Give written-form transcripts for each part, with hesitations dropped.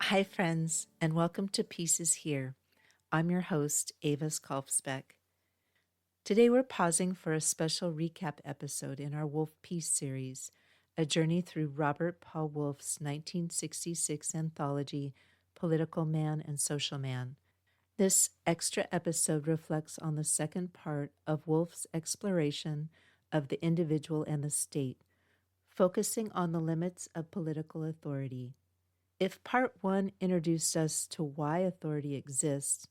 Hi, friends, and welcome to Pieces Here. I'm your host, Avis Kalfsbeek. Today we're pausing for a special recap episode in our Wolff Peace series, a journey through Robert Paul Wolff's 1966 anthology, Political Man and Social Man. This extra episode reflects on the second part of Wolff's exploration of the individual and the state, focusing on the limits of political authority. If Part 1 introduced us to why authority exists,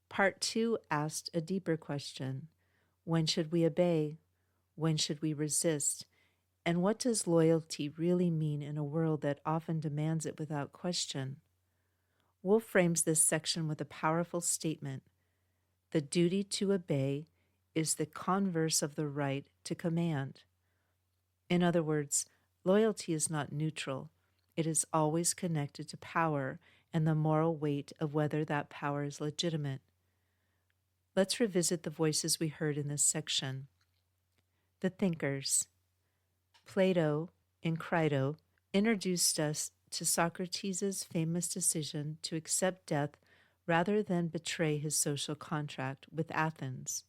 Part 2 asked a deeper question. When should we obey? When should we resist? And what does loyalty really mean in a world that often demands it without question? Wolff frames this section with a powerful statement. The duty to obey is the converse of the right to command. In other words, loyalty is not neutral. It is always connected to power and the moral weight of whether that power is legitimate. Let's revisit the voices we heard in this section. The thinkers. Plato, in Crito, introduced us to Socrates' famous decision to accept death rather than betray his social contract with Athens.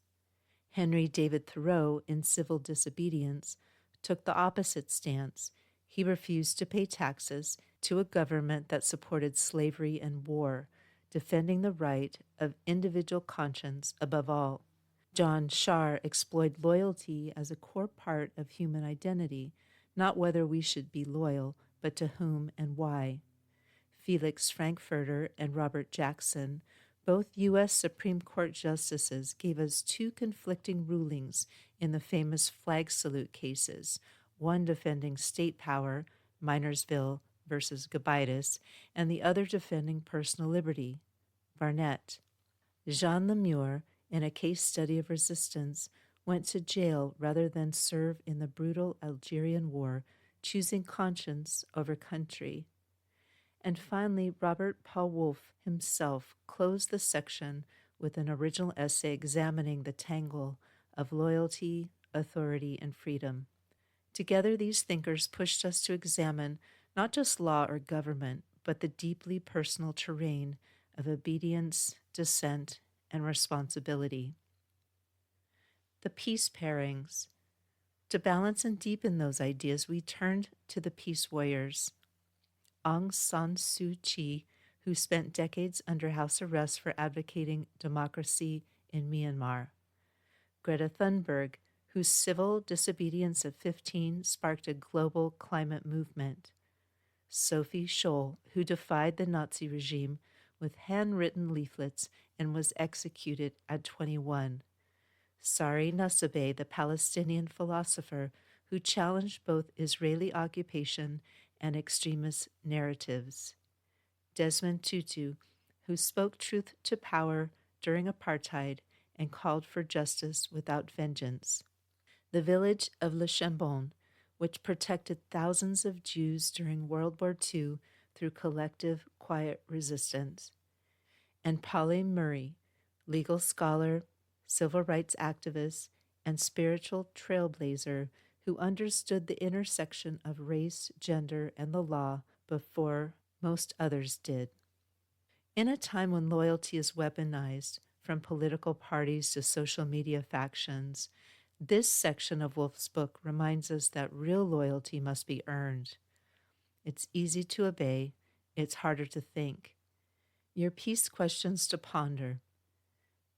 Henry David Thoreau, in Civil Disobedience, took the opposite stance. He refused to pay taxes to a government that supported slavery and war, defending the right of individual conscience above all. John Shar explored loyalty as a core part of human identity, not whether we should be loyal, but to whom and why. Felix Frankfurter and Robert Jackson, both U.S. Supreme Court justices, gave us two conflicting rulings in the famous flag salute cases, one defending state power, Minersville versus Gobitis, and the other defending personal liberty, Barnett. Jean Lemure, in a case study of resistance, went to jail rather than serve in the brutal Algerian War, choosing conscience over country. And finally, Robert Paul Wolff himself closed the section with an original essay examining the tangle of loyalty, authority, and freedom. Together, these thinkers pushed us to examine not just law or government, but the deeply personal terrain of obedience, dissent, and responsibility. The peace pairings. To balance and deepen those ideas, we turned to the peace warriors. Aung San Suu Kyi, who spent decades under house arrest for advocating democracy in Myanmar. Greta Thunberg, whose civil disobedience of 15 sparked a global climate movement. Sophie Scholl, who defied the Nazi regime with handwritten leaflets and was executed at 21. Sari Nusseibeh, the Palestinian philosopher who challenged both Israeli occupation and extremist narratives. Desmond Tutu, who spoke truth to power during apartheid and called for justice without vengeance. The village of Le Chambon, which protected thousands of Jews during World War II through collective, quiet resistance. And Pauline Murray, legal scholar, civil rights activist, and spiritual trailblazer who understood the intersection of race, gender, and the law before most others did. In a time when loyalty is weaponized, from political parties to social media factions, this section of Wolff's book reminds us that real loyalty must be earned. It's easy to obey, it's harder to think. Your peace questions to ponder.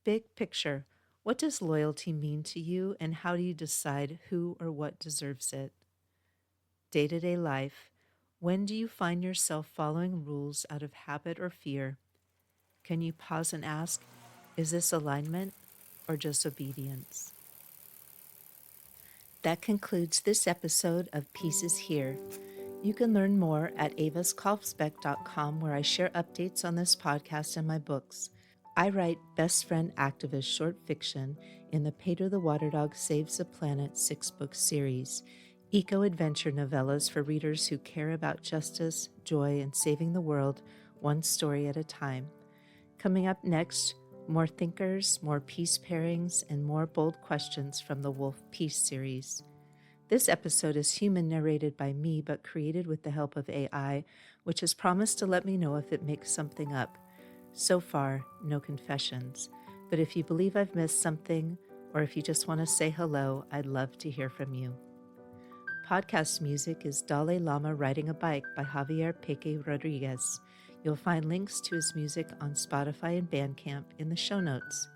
Big picture, what does loyalty mean to you, and how do you decide who or what deserves it? Day-to-day life, when do you find yourself following rules out of habit or fear? Can you pause and ask, is this alignment or just obedience? That concludes this episode of Pieces Here. You can learn more at aviskalfsbeek.com, where I share updates on this podcast and my books. I write best friend activist short fiction in the Peter the Water Dog Saves the Planet 6-book series, eco-adventure novellas for readers who care about justice, joy, and saving the world one story at a time. Coming up next, more thinkers, more peace pairings, and more bold questions from the Wolff Peace series. This episode is human narrated by me, but created with the help of AI, which has promised to let me know if it makes something up. So far, no confessions. But if you believe I've missed something, or if you just want to say hello, I'd love to hear from you. Podcast music is Dalai Lama Riding a Bike by Javier Peque Rodriguez. You'll find links to his music on Spotify and Bandcamp in the show notes.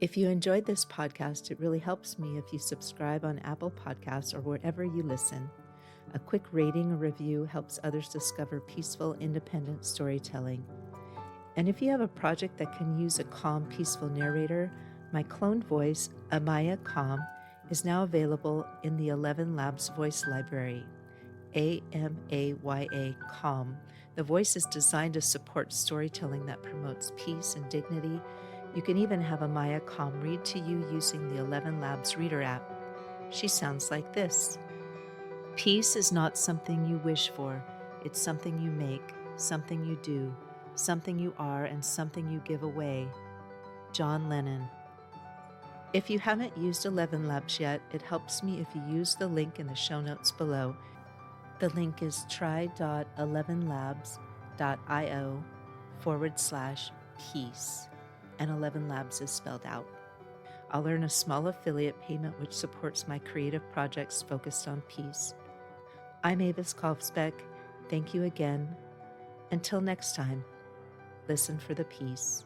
If you enjoyed this podcast, it really helps me if you subscribe on Apple Podcasts or wherever you listen. A quick rating or review helps others discover peaceful, independent storytelling. And if you have a project that can use a calm, peaceful narrator, my cloned voice, Amaya Calm, is now available in the 11 Labs Voice Library. AMAYA Calm. The voice is designed to support storytelling that promotes peace and dignity. You can even have Amaya Calm read to you using the 11 Labs Reader app. She sounds like this. Peace is not something you wish for. It's something you make, something you do, something you are, and something you give away. John Lennon. If you haven't used 11 Labs yet, it helps me if you use the link in the show notes below. The link is try.11labs.io/peace, and 11 Labs is spelled out. I'll earn a small affiliate payment which supports my creative projects focused on peace. I'm Avis Kalfsbeek. Thank you again. Until next time, listen for the peace.